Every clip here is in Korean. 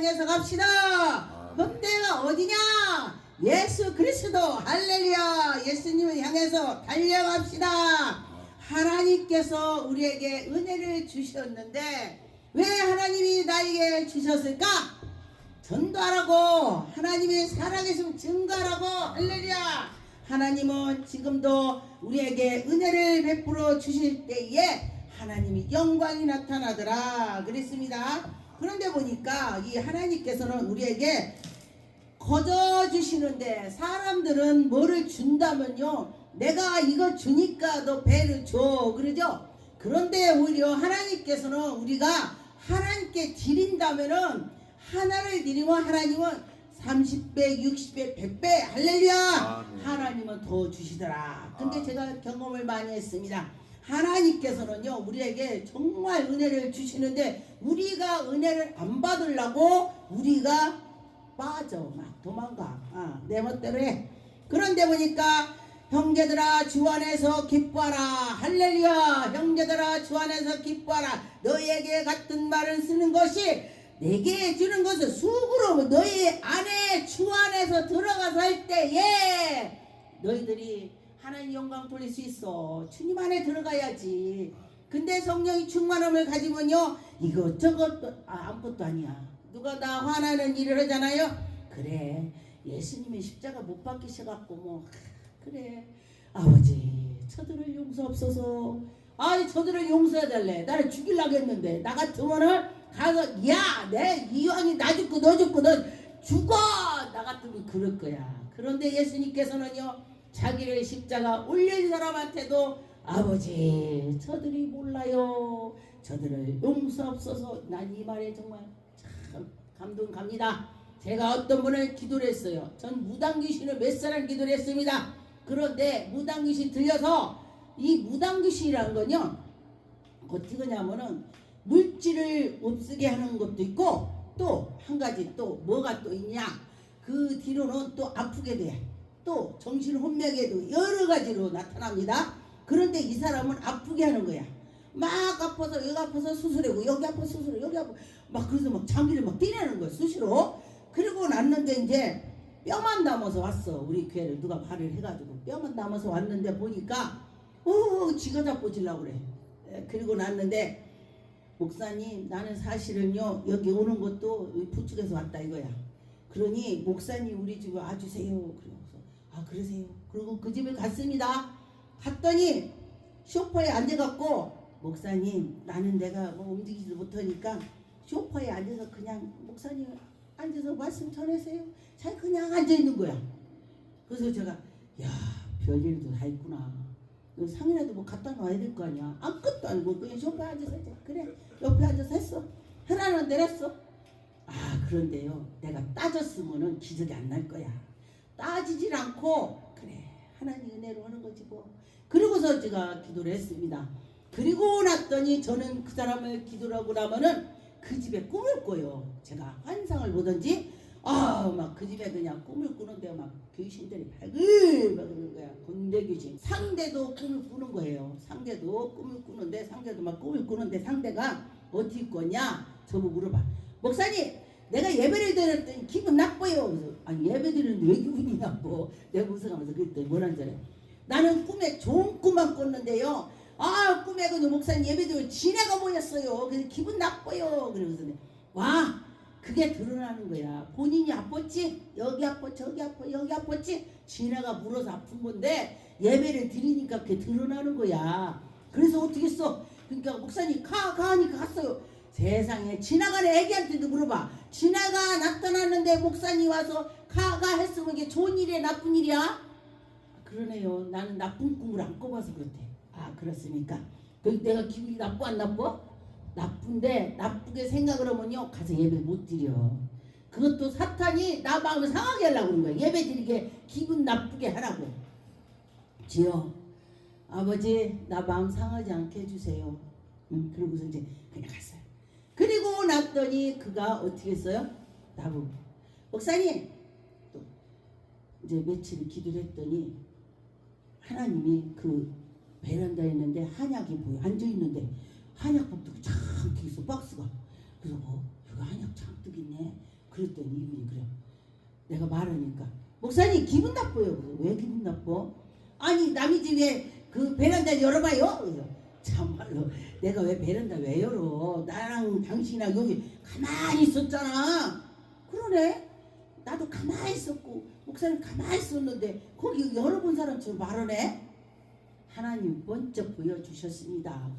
향해서 갑시다. 그때가 어디냐? 예수 그리스도. 할렐루야. 예수님을 향해서 달려갑시다. 하나님께서 우리에게 은혜를 주셨는데 왜 하나님이 나에게 주셨을까? 전도하라고. 하나님이 살아계심 증거하라고. 할렐루야. 하나님은 지금도 우리에게 은혜를 베풀어 주실 때에 하나님이 영광이 나타나더라 그랬습니다. 그런데 보니까 이 하나님께서는 우리에게 거저 주시는데 사람들은 뭐를 준다면요, 내가 이거 주니까 너 배를 줘 그러죠. 그런데 오히려 하나님께서는 우리가 하나님께 드린다면은 하나를 드리면 하나님은 30배, 60배, 100배 할렐루야. 하나님은 더 주시더라. 근데 제가 경험을 많이 했습니다. 하나님께서는요 우리에게 정말 은혜를 주시는데 우리가 은혜를 안 받으려고 우리가 빠져 막 도망가. 내 멋대로 해. 그런데 보니까 형제들아 주 안에서 기뻐하라. 할렐루야. 형제들아 주 안에서 기뻐하라. 너희에게 같은 말을 쓰는 것이 내게 주는 것은 수고로 너희 안에 주 안에서 들어가서 할 때에 너희들이 하나님 영광 돌릴 수 있어. 주님 안에 들어가야지. 근데 성령이 충만함을 가지면요 이것저것 아무것도 아니야. 누가 나 화나는 일을 하잖아요. 그래 예수님이 십자가 못 박히셔갖고 뭐 그래 아버지 저들을 용서없어서. 아니 저들을 용서해달래. 나를 죽이려고 했는데 나 같으면은 가서 야 내 이왕이 나 죽고 너 죽고 너 죽어 나 같으면 그럴 거야. 그런데 예수님께서는요 자기를 십자가 올린 사람한테도 아버지 저들이 몰라요. 저들을 용서없어서. 난 이 말에 정말 참 감동 갑니다. 제가 어떤 분을 기도를 했어요. 전 무당귀신을 몇 사람 기도를 했습니다. 그런데 무당귀신 들려서 이 무당귀신이라는 건요 어떻게 하냐면은 물질을 없애게 하는 것도 있고 또 한 가지 또 뭐가 또 있냐, 그 뒤로는 또 아프게 돼. 또 정신 혼미하게도 여러 가지로 나타납니다. 그런데 이 사람은 아프게 하는 거야. 막 아파서 여기 아파서 수술하고 여기 아파서 수술하고 여기 아파 막 그래서 막 장기를 막 떼내는 거야 수시로. 그리고 났는데 이제 뼈만 남아서 왔어. 우리 교회를 누가 발을 해가지고 뼈만 남아서 왔는데 보니까 지가 잡고질라고 그래. 그리고 났는데 목사님 나는 사실은요 여기 오는 것도 부축에서 왔다 이거야. 그러니 목사님 우리 집에 와주세요. 그러면서 그러세요. 그리고 그 집에 갔습니다. 갔더니 소파에 앉아갖고 목사님 나는 내가 뭐 움직이지도 못하니까 소파에 앉아서 그냥 목사님 앉아서 말씀 전하세요. 잘 그냥 앉아있는 거야. 그래서 제가 야 별일도 다 있구나. 상이라도 뭐 갖다 놔야 될 거 아니야. 아무것도 아니고 그냥 소파에 앉아서 했지. 그래 옆에 앉아서 했어. 하나는 내렸어. 그런데요 내가 따졌으면은 기적이 안 날 거야. 따지질 않고 그래 하나님 은혜로 하는 거지 뭐. 그리고서 제가 기도를 했습니다. 그리고 났더니 저는 그 사람을 기도를 하고 나면은 그 집에 꿈을 꿔요. 제가 환상을 보든지 막 그 집에 그냥 꿈을 꾸는데 막 귀신들이 발글 막 그러는 거야. 군대 귀신. 상대도 꿈을 꾸는 거예요. 상대도 꿈을 꾸는데 상대도 막 꿈을 꾸는데 상대가 어떻게 꿨냐 저보고 물어봐. 목사님 내가 예배를 드렸더니 기분 나빠요. 그래서 예배 드리는데 왜 기분이 나빠? 내가 웃어가면서 그랬더니 뭐라는 줄 알아요? 나는 꿈에 좋은 꿈만 꿨는데요 꿈에 그 목사님 예배 드리고 지네가 모였어요. 그래서 기분 나빠요. 그러면서 와 그게 드러나는 거야. 본인이 아팠지? 여기 아파 저기 아파 여기 아팠지? 지네가 물어서 아픈 건데 예배를 드리니까 그게 드러나는 거야. 그래서 어떻게 했어? 그러니까 목사님 가니까 갔어요. 세상에 지나가는 애기한테도 물어봐. 지나가 나타났는데 목사님 와서 가 했으면 이게 좋은 일이야 나쁜 일이야? 그러네요. 나는 나쁜 꿈을 안 꿔봐서 그렇대. 그렇습니까? 내가 기분이 나빠 안 나빠? 나쁜데 나쁘게 생각을 하면요 가서 예배 못 드려. 그것도 사탄이 나 마음을 상하게 하려고 그런 거야. 예배 드리게 기분 나쁘게 하라고. 주여 아버지 나 마음 상하지 않게 해주세요. 그러고서 이제 그냥 갔어요. 그리고 났더니 그가 어떻게 했어요? 나보고 목사님 또 이제 며칠 기도를 했더니 하나님이 그 베란다에 있는데 한약이 보여. 앉아있는데 한약 복도가 잔뜩 있어 박스가. 그래서 여기 한약 잔뜩 있네. 그랬더니 이분이 그래. 내가 말하니까 목사님 기분 나빠요. 왜 기분 나빠? 아니 남의 집에 그 베란다 열어봐요. 그래서 참말로 내가 왜 베란다 왜 열어? 나랑 당신이랑 여기 가만히 있었잖아. 그러네. 나도 가만히 있었고 목사님 가만히 있었는데 거기 열어본 사람처럼 말하네. 하나님 번쩍 보여주셨습니다.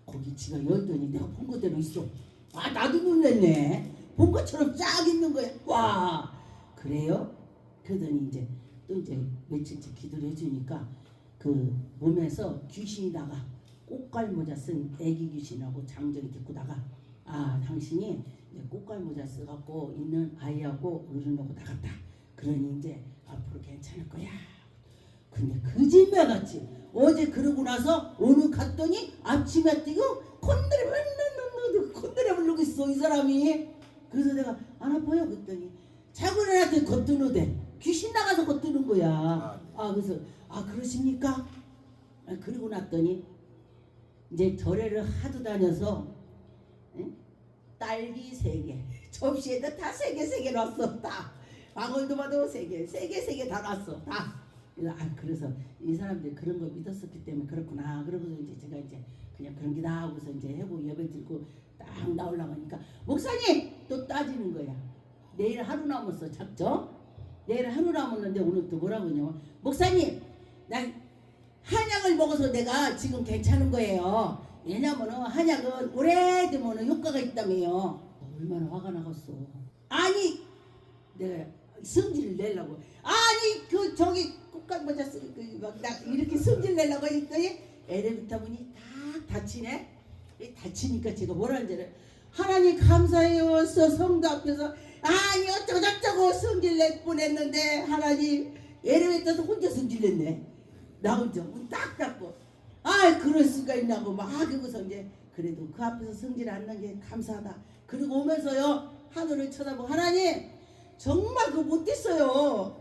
거기 지가 열더니 내가 본 그대로 있어. 아 나도 놀랬네. 본 것처럼 쫙 있는 거야. 와 그래요? 그러더니 이제 또 이제 며칠째 기도를 해주니까 그 몸에서 귀신이 나가. 꽃갈모자 쓴 애기 귀신하고 장정이 데리고 나가. 아 당신이 꽃갈모자 써갖고 있는 아이하고 어른하고 나갔다. 그러니 이제 앞으로 괜찮을 거야. 근데 거짓말 같지. 어제 그러고 나서 오늘 갔더니 아침에 뛰고 콘드레 부르고 있어 이 사람이. 그래서 내가 안 아파요 그랬더니 자고 일어났더니 겉드는데 귀신 나가서 겉드는 거야. 그래서 그러십니까? 그러고 났더니 이제 절에를 하도 다녀서 딸기 3개 접시에다 다 3개 놨어. 다 방울도 봐도 3개 다 놨어. 다. 그래서 이 사람들이 그런 거 믿었었기 때문에 그렇구나. 그러고서 이제 제가 이제 그냥 그런 게다 하고서 이제 하고 예배 드리고 딱 나오려고 하니까 목사님 또 따지는 거야. 내일 하루 남았어 작정. 내일 하루 남았는데 오늘 또 뭐라고 하냐면 목사님 난 한약을 먹어서 내가 지금 괜찮은 거예요. 왜냐면은 한약은 오래되면 효과가 있다며요. 얼마나 화가 나겠어. 아니 내가 성질을 내려고 아니 그 저기 꽃갈모자 쓰고 막나 이렇게 성질 내려고 했더니 엘리베이터 문이 딱 닫히네. 닫히니까 제가 뭐라는 줄 하나님 감사해요. 성도 앞에서 아니 어쩌고 저쩌고 성질 낼 뻔했는데 하나님 엘리베이터에서 혼자 성질 냈네. 나 혼자 문 딱 닫고 그럴 수가 있나고 막 그러고서 이제 그래도 그 앞에서 성질 안 난 게 감사하다. 그리고 오면서요 하늘을 쳐다보고 하나님 정말 그거 못했어요.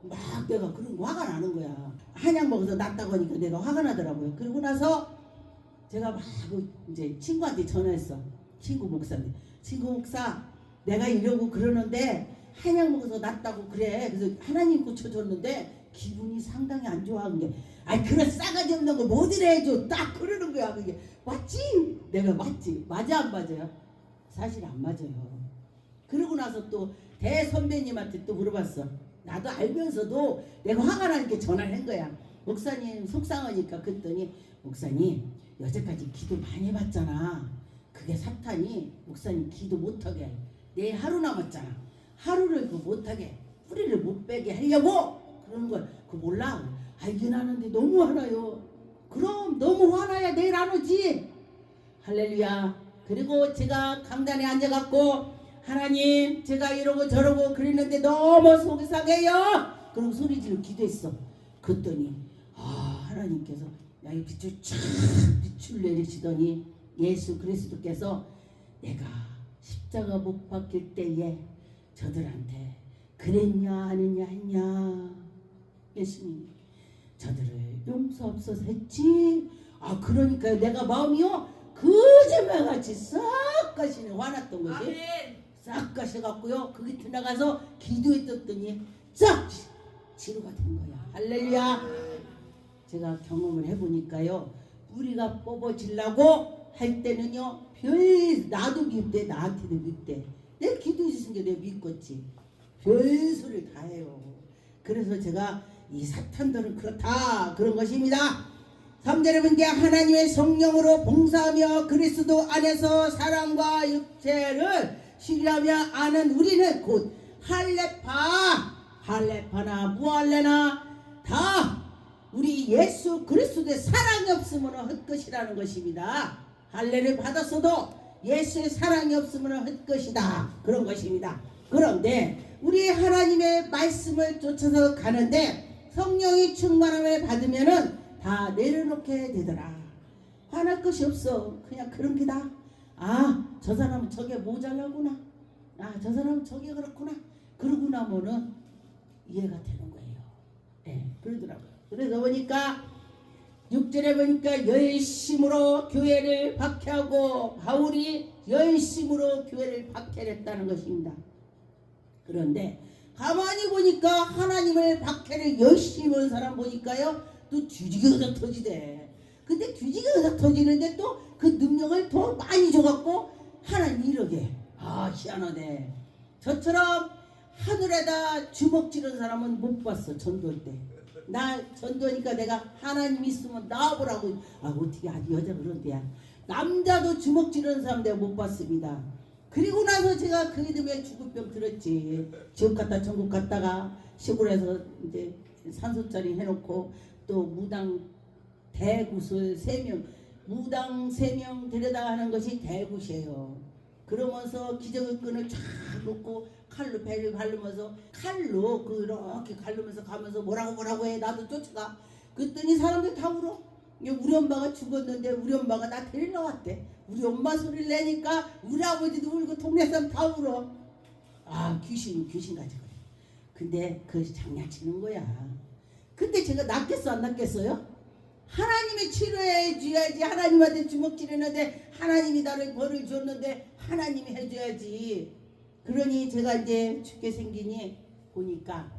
막 내가 그런 거 화가 나는 거야. 한약 먹어서 낫다고 하니까 내가 화가 나더라고요. 그러고 나서 제가 막 이제 친구한테 전화했어. 친구 목사님. 친구 목사 내가 이러고 그러는데 한약 먹어서 낫다고 그래. 그래서 하나님 고쳐줬는데 기분이 상당히 안 좋아하는 게 그런 싸가지 없는 거 뭐들 해줘. 딱 그러는 거야. 그게 맞지? 내가 맞지? 맞아 안 맞아요? 사실 안 맞아요. 그러고 나서 또 대선배님한테 또 물어봤어. 나도 알면서도 내가 화가 나니까 전화를 한 거야. 목사님 속상하니까. 그랬더니 목사님 여태까지 기도 많이 해봤잖아. 그게 사탄이 목사님 기도 못하게 내일 하루 남았잖아. 하루를 그 못하게 뿌리를 못 빼게 하려고 그러는 걸 그거 몰라? 알긴 하는데 너무 화나요. 그럼 너무 화나야 내일 안 오지. 할렐루야. 그리고 제가 강단에 앉아갖고 하나님 제가 이러고 저러고 그랬는데 너무 속이 상해요. 그러고 소리지르 기도했어. 그랬더니 하나님께서 이 빛을 내리시더니 예수 그리스도께서 내가 십자가 못 박힐 때에 저들한테 그랬냐 아니냐 했냐. 예수님 저들을 용서없어서 했지. 그러니까요 내가 마음이요 거짓말같이 싹 가시네. 화났던 것이 아멘. 싹 가셔갖고요 그 곁에 나가서 기도했더니 싹 치료가 된 거야. 할렐루야. 제가 경험을 해보니까요 뿌리가 뽑아지려고 할 때는요 나도 밉대. 나한테도 밉대. 내가 기도해 주신 게 내가 믿겠지. 별소리를 다 해요. 그래서 제가 이 사탄들은 그렇다 그런 것입니다. 3절에 보니까 하나님의 성령으로 봉사하며 그리스도 안에서 사랑과 육체를 신뢰하며 아는 우리는 곧 할레파나 무할레나 다 우리 예수 그리스도의 사랑이 없으면 헛것이라는 것입니다. 할례를 받았어도 예수의 사랑이 없으면 헛것이다 그런 것입니다. 그런데 우리 하나님의 말씀을 쫓아서 가는데 성령이 충만함을 받으면은 다 내려놓게 되더라. 화날 것이 없어. 그냥 그런 기다. 저 사람은 저게 모자라구나. 저 사람은 저게 그렇구나. 그러고 나면은 이해가 되는 거예요. 네, 그러더라고요. 그래서 보니까 6절에 보니까 열심으로 교회를 박해하고 바울이 열심으로 교회를 박해했다는 것입니다. 그런데 가만히 보니까 하나님을 박해를 열심히 하는 사람 보니까요 또 뒤지게 터지대. 근데 뒤지게 터지는데 또 그 능력을 더 많이 줘갖고 하나님이 이러게. 아 희한하네. 저처럼 하늘에다 주먹 쥐는 사람은 못 봤어. 전도할 때. 나 전도하니까 내가 하나님 있으면 나와보라고. 아 어떻게 아주 여자 그런데야. 남자도 주먹 쥐는 사람 내가 못 봤습니다. 그리고 나서 제가 그 이름에 죽을병 들었지. 지옥 갔다 천국 갔다가 시골에서 이제 산소짜리 해놓고 또 무당 대굿을 3명 무당 3명 데려다 하는 것이 대굿이에요. 그러면서 기저귀 끈을 쫙 놓고 칼로 배를 가르면서 칼로 그렇게 가르면서 가면서 뭐라고 해. 나도 쫓아가. 그랬더니 사람들 다 울어. 우리 엄마가 죽었는데 우리 엄마가 나 데리러 왔대. 우리 엄마 소리를 내니까 우리 아버지도 울고 동네 사람 다 울어. 아 귀신 가지고 그래. 근데 그것이 장난치는 거야. 근데 제가 낫겠어 안 낫겠어요? 하나님이 치료해 줘야지. 하나님한테 주먹 쥐렸는데 하나님이 나를 벌을 줬는데 하나님이 해줘야지. 그러니 제가 이제 죽게 생기니 보니까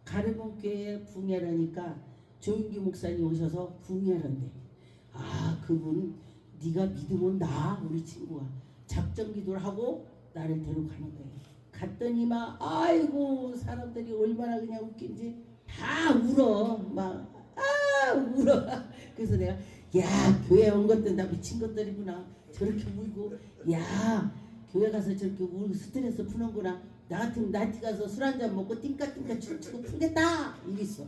가르문교회 붕해라니까 조윤기 목사님 오셔서 붕해란대. 아 그분 네가 믿으면 나 우리 친구가 작전 기도를 하고 나를 데려가는 거예요. 갔더니 막 아이고 사람들이 얼마나 그냥 웃긴지 다 울어. 막 울어. 그래서 내가 야 교회 온 것들 나 미친 것들이구나. 저렇게 울고 야 교회 가서 저렇게 울고 스트레스 푸는구나. 나 같으면 나티 가서 술 한잔 먹고 띵까띵까 춤추고 풀겠다 이랬어.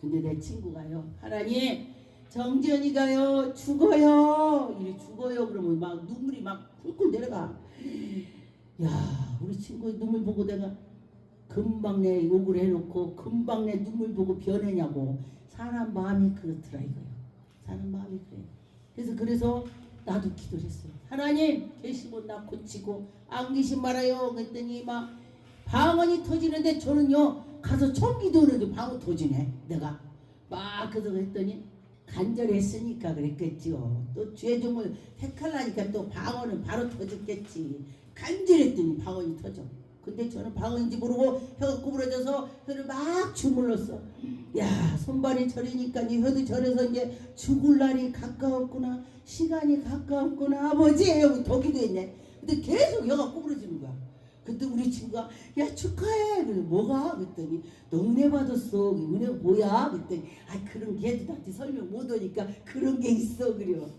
근데 내 친구가요 하나님 정지연이가요 죽어요. 이래 죽어요. 그러면 막 눈물이 막 훌훌 내려가. 야 우리 친구의 눈물 보고 내가 금방 내 욕을 해놓고 금방 내 눈물 보고 변하냐고. 사람 마음이 그렇더라 이거요. 사람 마음이 그래. 그래서 나도 기도를 했어요. 하나님 계시면 나 고치고 안 계신 말아요. 그랬더니 막 방언이 터지는데 저는요 가서 처음 기도하는데 방언 터지네. 내가 막 그래서 그랬더니 간절했으니까 그랬겠지요. 또 죄종을 택하려니까 또 방언은 바로 터졌겠지. 간절했더니 방언이 터져. 근데 저는 방언인지 모르고 혀가 구부러져서 혀를 막 주물렀어. 야 손발이 저리니까 이 혀도 저려서 이제 죽을 날이 가까웠구나. 시간이 가까웠구나. 아버지 하고 더 기도했네. 근데 계속 혀가 구부러지는 거야. 그때 우리 친구가 야 축하해. 그래서 뭐가? 그랬더니 너 은혜 받았어. 은혜가 뭐야? 그랬더니 아 그런 게 나한테 설명 못 하니까 그런 게 있어. 그래요.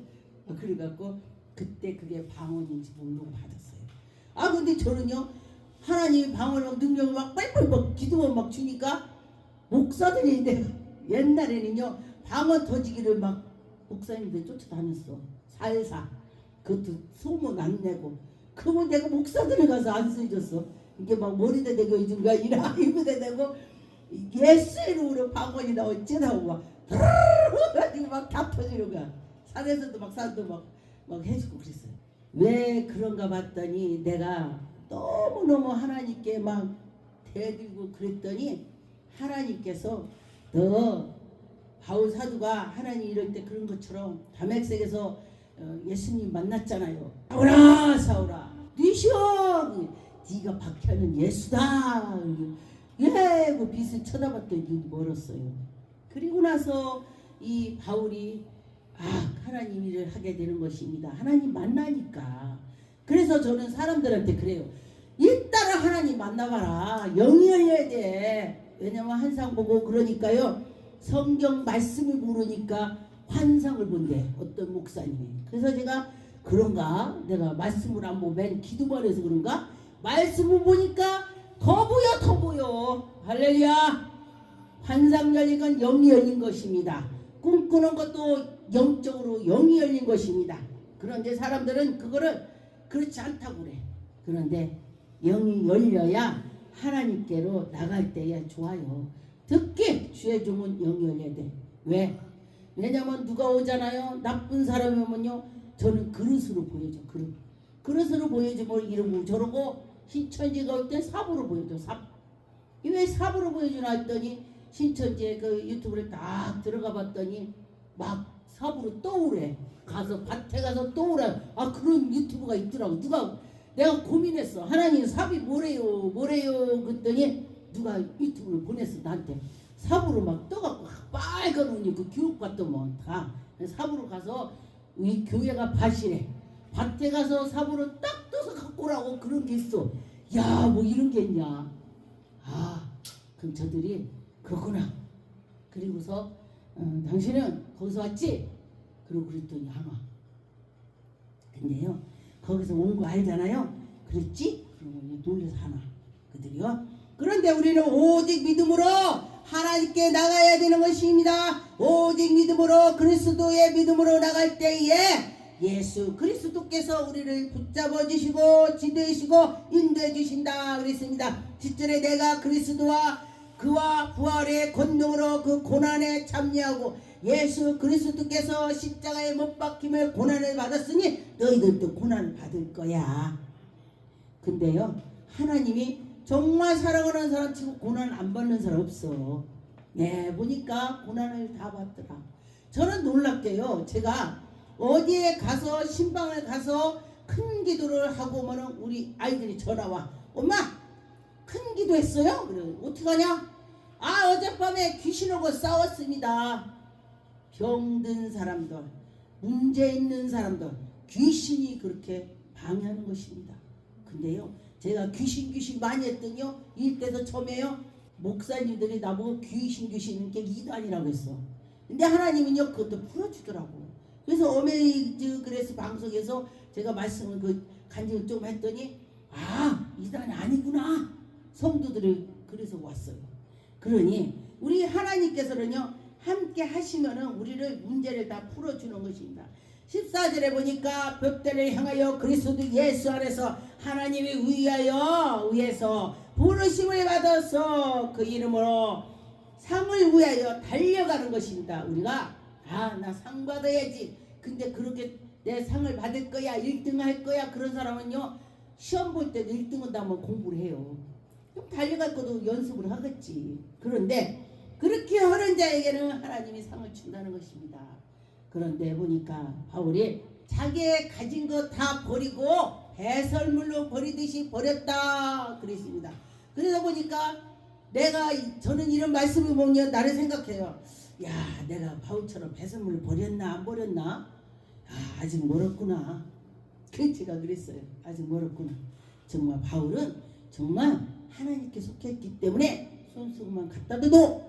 그래갖고 그때 그게 방언인지 모르고 받았어요. 아 근데 저는요 하나님이 방언을 능력을 막 빨빨 막 기도만 막 주니까 목사들이 내가 옛날에는요 방언 터지기를 막 목사님들 쫓아다녔어. 살사. 그것도 소문 안 내고. 그러면 내가 목사들을 가서 안 쓰여줬어. 이게 막 머리대 대고 해준 거 아니라 입에다 대고 예수 이름으로 방언이 나 어쩌다고 막 가지고 막 다 터지는 거야. 산에서도 막 사람도 막 해주고 그랬어요. 왜 그런가 봤더니 내가 너무너무 하나님께 막 대들고 그랬더니 하나님께서 너 바울 사도가 하나님 이럴 때 그런 것처럼 다메섹에서 예수님 만났잖아요. 사울아 사울아 니시여 네가 박해하는 예수다. 예, 그 빛을 쳐다봤더니 눈이 멀었어요. 그리고 나서 이 바울이 하나님 일을 하게 되는 것입니다. 하나님 만나니까. 그래서 저는 사람들한테 그래요. 일단은 하나님 만나봐라. 영이 열려야 돼. 왜냐면 환상 보고 그러니까요. 성경 말씀을 모르니까 환상을 본대. 어떤 목사님이. 그래서 제가 그런가? 내가 말씀을 안 보고 맨 기도만 해서 그런가? 말씀을 보니까 더 보여. 할렐루야. 환상 열린 건 영이 열린 것입니다. 꿈꾸는 것도 영적으로 영이 열린 것입니다. 그런데 사람들은 그거를 그렇지 않다고 그래. 그런데 영이 열려야 하나님께로 나갈 때야 좋아요. 특히 주의 종은 영이 열려야 돼. 왜? 왜냐면 누가 오잖아요. 나쁜 사람이 오면요. 저는 그릇으로 보여줘. 그릇으로 보여주면 이러고 저러고 신천지가 올 때 삽으로 보여줘. 삽. 왜 삽으로 보여주나 했더니 신천지에 그 유튜브를 딱 들어가 봤더니 막 삽으로 떠오래. 가서 밭에 가서 떠오래. 그런 유튜브가 있더라고. 누가 내가 고민했어. 하나님 삽이 뭐래요 그랬더니 누가 유튜브를 보냈어 나한테. 삽으로 막 떠갖고 빨간 옷이 그 교육 같더만 다 삽으로 가서 이 교회가 밭이래. 밭에 가서 삽으로 딱 떠서 갖고 오라고 그런 게 있어. 야, 뭐 이런 게 있냐. 아, 그럼 저들이 그렇구나. 그리고서 당신은 거기서 왔지? 그러고 그랬더니 안 와. 근데요 거기서 온 거 알잖아요. 그랬지? 그러고 놀래서 안 와. 그들이요. 그런데 우리는 오직 믿음으로 하나님께 나가야 되는 것입니다. 오직 믿음으로 그리스도의 믿음으로 나갈 때에 예수 그리스도께서 우리를 붙잡아 주시고 지도해 주시고 인도해 주신다 그랬습니다. 10절에 내가 그리스도와 그와 부활의 권능으로 그 고난에 참여하고 예수 그리스도께서 십자가에 못 박힘을 고난을 받았으니 너희들도 고난을 받을 거야. 근데요 하나님이 정말 사랑하는 사람 치고 고난 안 받는 사람 없어. 네 보니까 고난을 다 받더라. 저는 놀랍게요. 제가 어디에 가서 신방을 가서 큰 기도를 하고 오면 우리 아이들이 전화와. 엄마 큰 기도했어요? 그래 어떻게 하냐? 아 어젯밤에 귀신하고 싸웠습니다. 병든 사람들 문제 있는 사람들 귀신이 그렇게 방해하는 것입니다. 근데요 제가 귀신 많이 했더니요 이때도 처음에요 목사님들이 나보고 귀신은 게 이단이라고 했어. 근데 하나님은요 그것도 풀어주더라고. 그래서 어메이즈 그래서 방송에서 제가 말씀을 간증을 좀 했더니 아 이단이 아니구나 성도들이 그래서 왔어요. 그러니 우리 하나님께서는요 함께 하시면은 우리를 문제를 다 풀어주는 것입니다. 14절에 보니까 벽대를 향하여 그리스도 예수 안에서 하나님이 위해서 부르심을 받아서 그 이름으로 상을 위하여 달려가는 것입니다. 우리가 나 상 받아야지. 근데 그렇게 내 상을 받을 거야 1등 할 거야 그런 사람은요 시험 볼 때도 1등 한다면 공부를 해요. 그럼 달려갈 것도 연습을 하겠지. 그런데 그렇게 하는 자에게는 하나님이 상을 준다는 것입니다. 그런데 보니까 바울이 자기의 가진 것 다 버리고 배설물로 버리듯이 버렸다 그랬습니다. 그러다 보니까 저는 이런 말씀을 보면 나를 생각해요. 야 내가 바울처럼 배설물을 버렸나 안 버렸나? 아직 멀었구나. 제가 그랬어요. 아직 멀었구나. 정말 바울은 정말 하나님께 속했기 때문에 손수건만 갖다 둬도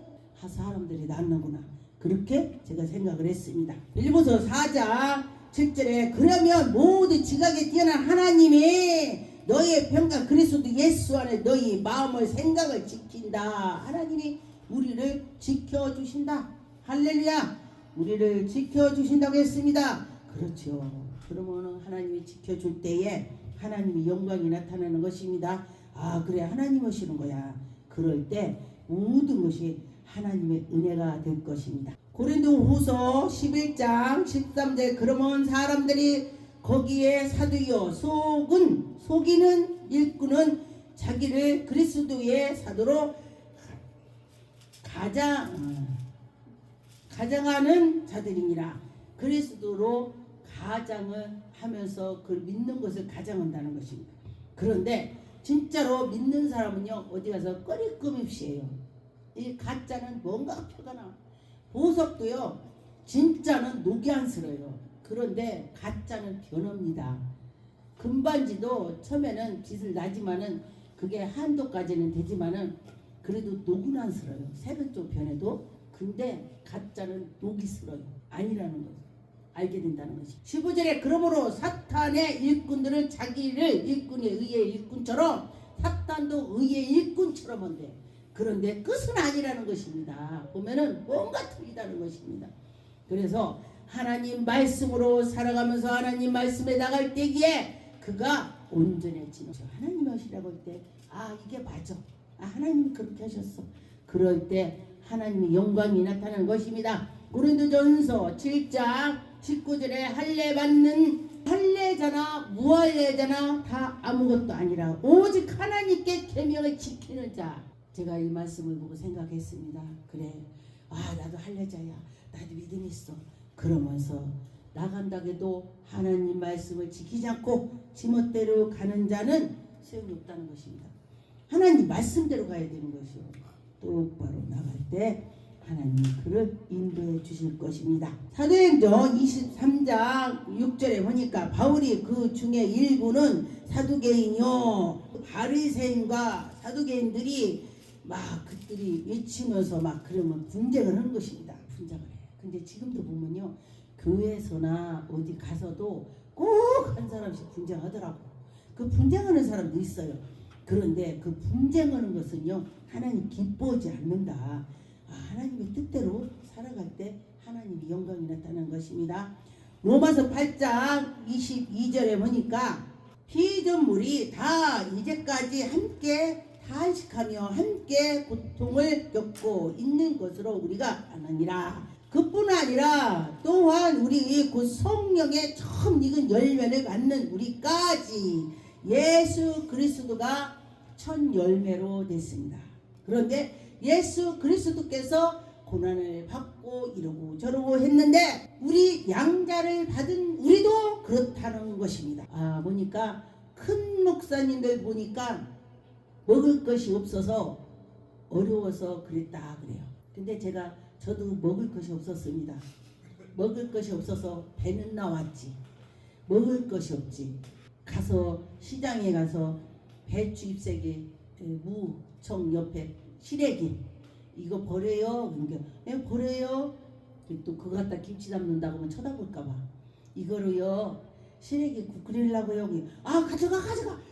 사람들이 낫는구나. 그렇게 제가 생각을 했습니다. 빌립보서 4장 7절에 그러면 모두 지각에 뛰어난 하나님이 너희의 평강 그리스도 예수 안에 너희 마음을 생각을 지킨다. 하나님이 우리를 지켜주신다. 할렐루야. 우리를 지켜주신다고 했습니다. 그렇죠. 그러면 하나님이 지켜줄 때에 하나님의 영광이 나타나는 것입니다. 그래 하나님 오시는 거야. 그럴 때 모든 것이 하나님의 은혜가 될 것입니다. 고린도후서 11장 13절 그러면 사람들이 거기에 사두여 속이는 일꾼은 자기를 그리스도의 사도로 가장하는 자들이니라. 그리스도로 가장을 하면서 그 믿는 것을 가장한다는 것입니다. 그런데 진짜로 믿는 사람은요 어디 가서 꺼리낌 없이 해요. 이 가짜는 뭔가 표가 나. 보석도요 진짜는 녹이 안 슬어요. 그런데 가짜는 변합니다. 금반지도 처음에는 빛을 나지만은 그게 한도까지는 되지만은 그래도 녹은 안 슬어요. 색은 좀 변해도. 근데 가짜는 녹이 슬어요. 아니라는 거죠. 알게 된다는 것이. 15절에 그러므로 사탄의 일꾼들은 자기를 일꾼의 의의 일꾼처럼 사탄도 의의 일꾼처럼 한대. 그런데 끝은 아니라는 것입니다. 보면은 뭔가 틀리다는 것입니다. 그래서 하나님 말씀으로 살아가면서 하나님 말씀에 나갈 때기에 그가 온전해지는 하나님 하시라고 할 때 이게 맞아. 하나님이 그렇게 하셨어. 그럴 때 하나님의 영광이 나타나는 것입니다. 고린도전서 7장 19절에 할례자나 무할례자나 다 아무것도 아니라 오직 하나님께 계명을 지키는 자. 제가 이 말씀을 보고 생각했습니다. 그래 나도 할례자야. 나도 믿음이 있어. 그러면서 나간다 해도 하나님 말씀을 지키지 않고 지멋대로 가는 자는 소용이 없다는 것입니다. 하나님 말씀대로 가야 되는 것이요. 똑바로 나갈 때 하나님이 그를 인도해 주실 것입니다. 사도행전 23장 6절에 보니까 바울이 그 중에 일부는 사두개인이요 바리새인과 사두개인들이 막 그들이 외치면서 막 그러면 분쟁을 하는 것입니다. 분쟁을 해. 근데 지금도 보면요 교회에서나 어디 가서도 꼭 한 사람씩 분쟁하더라고. 그 분쟁하는 사람도 있어요. 그런데 그 분쟁하는 것은요 하나님 기뻐하지 않는다. 하나님의 뜻대로 살아갈 때 하나님의 영광이 나타나는 것입니다. 로마서 8장 22절에 보니까 피조물이 다 이제까지 함께 탄식하며 함께 고통을 겪고 있는 것으로 우리가 아느니라. 그뿐 아니라 또한 우리 곧 성령의 처음 익은 열매를 받는 우리까지 예수 그리스도가 첫 열매로 됐습니다. 그런데 예수 그리스도께서 고난을 받고 이러고 저러고 했는데 우리 양자를 받은 우리도 그렇다는 것입니다. 보니까 큰 목사님들 보니까 먹을 것이 없어서 어려워서 그랬다 그래요. 근데 저도 먹을 것이 없었습니다. 먹을 것이 없어서 배는 나왔지. 먹을 것이 없지. 가서 시장에 가서 배추 잎새기 무청 옆에 시래기 이거 버려요. 그러니까 버려요. 또 그거 갖다 김치 담는다고 하면 쳐다볼까봐 이거로요 시래기 국 끓이려고요. 가져가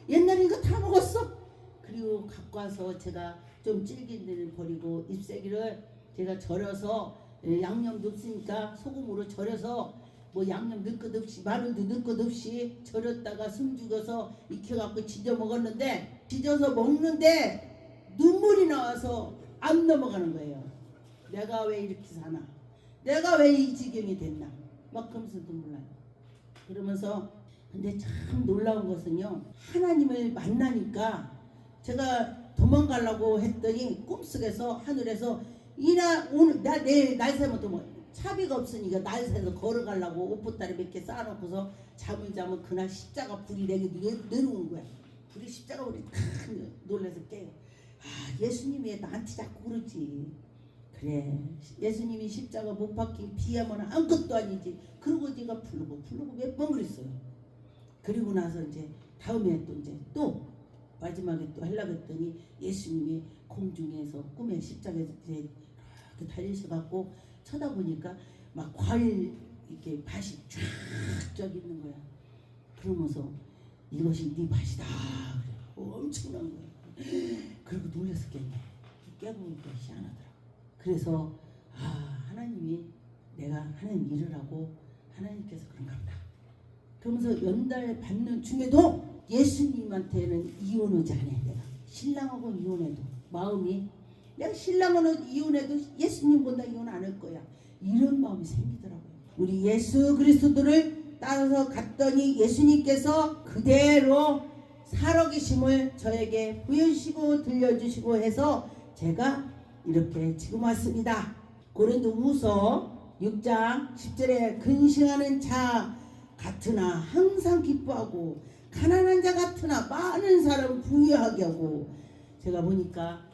옛날에 이거 다 먹었어. 그리고 갖고 와서 제가 좀 질긴 데를 버리고 잎새기를 제가 절여서 양념도 없으니까 소금으로 절여서 뭐 양념 넣을 것 없이 마늘도 넣을 것 없이 절였다가 숨죽여서 익혀갖고 지져 먹었는데 지져서 먹는데 눈물이 나와서 안 넘어가는 거예요. 내가 왜 이렇게 사나? 내가 왜 이 지경이 됐나? 막 그러면서 눈물 나요. 그러면서 근데 참 놀라운 것은요. 하나님을 만나니까 제가 도망가려고 했더니 꿈속에서 하늘에서 오늘 내일 날 새부터 차비가 없으니까 날 새서 걸어가려고 옷보따리 몇 개 쌓아놓고서 잠을 자면 그날 십자가 불이 내게 내려오는 거야. 불이 십자가 불이 탁 놀라서 깨요. 예수님이 나한테 자꾸 그러지. 그래 예수님이 십자가 못 박힌 비하면 아무것도 아니지. 그러고 제가 부르고 몇 번 그랬어요. 그리고 나서 이제 다음에 또 마지막에 또 하려고 했더니 예수님이 공중에서 꿈에 십자가에서 이렇게 달리셔갖고 쳐다보니까 막 과일 이렇게 밭이 쫙 있는 거야. 그러면서 이것이 네 밭이다. 그래. 엄청난 거야. 그리고 놀라서 깼네. 깨보니까 희한하더라고. 그래서 하나님이 내가 하나님 일을 하고 하나님께서 그런가 보다. 그러면서 연달 받는 중에도 예수님한테는 이혼하지 않아. 내가 신랑하고 이혼해도 마음이 내가 신랑하고 이혼해도 예수님보다 이혼 안 할 거야. 이런 마음이 생기더라고요. 우리 예수 그리스도를 따라서 갔더니 예수님께서 그대로 살아계심을 저에게 보여주시고 들려주시고 해서 제가 이렇게 지금 왔습니다. 고린도후서 6장 10절에 근심하는 자 같으나 항상 기뻐하고 가난한 자 같으나 많은 사람 부유하게 하고 제가 보니까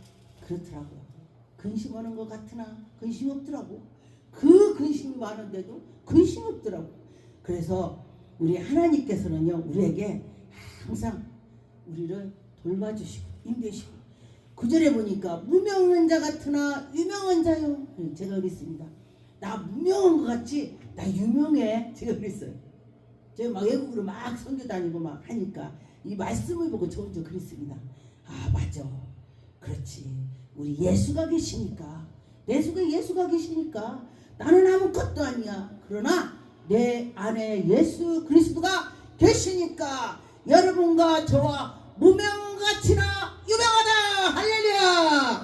그렇더라고요. 근심하는 것 같으나 근심 없더라고. 그 근심이 많은데도 근심 없더라고. 그래서 우리 하나님께서는요 우리에게 항상 우리를 돌봐주시고 인도해주시고 9절에 보니까 무명한 자 같으나 유명한 자요. 제가 그랬습니다. 나 무명한 것 같지? 나 유명해. 제가 그랬어요. 제가 막 외국으로 막 선교 다니고 막 하니까 이 말씀을 보고 저 혼자 그랬습니다. 맞아. 그렇지. 우리 예수가 계시니까 예수가 계시니까 나는 아무것도 아니야. 그러나 내 안에 예수 그리스도가 계시니까 여러분과 저와 무명같이나 유명하다. 할렐루야.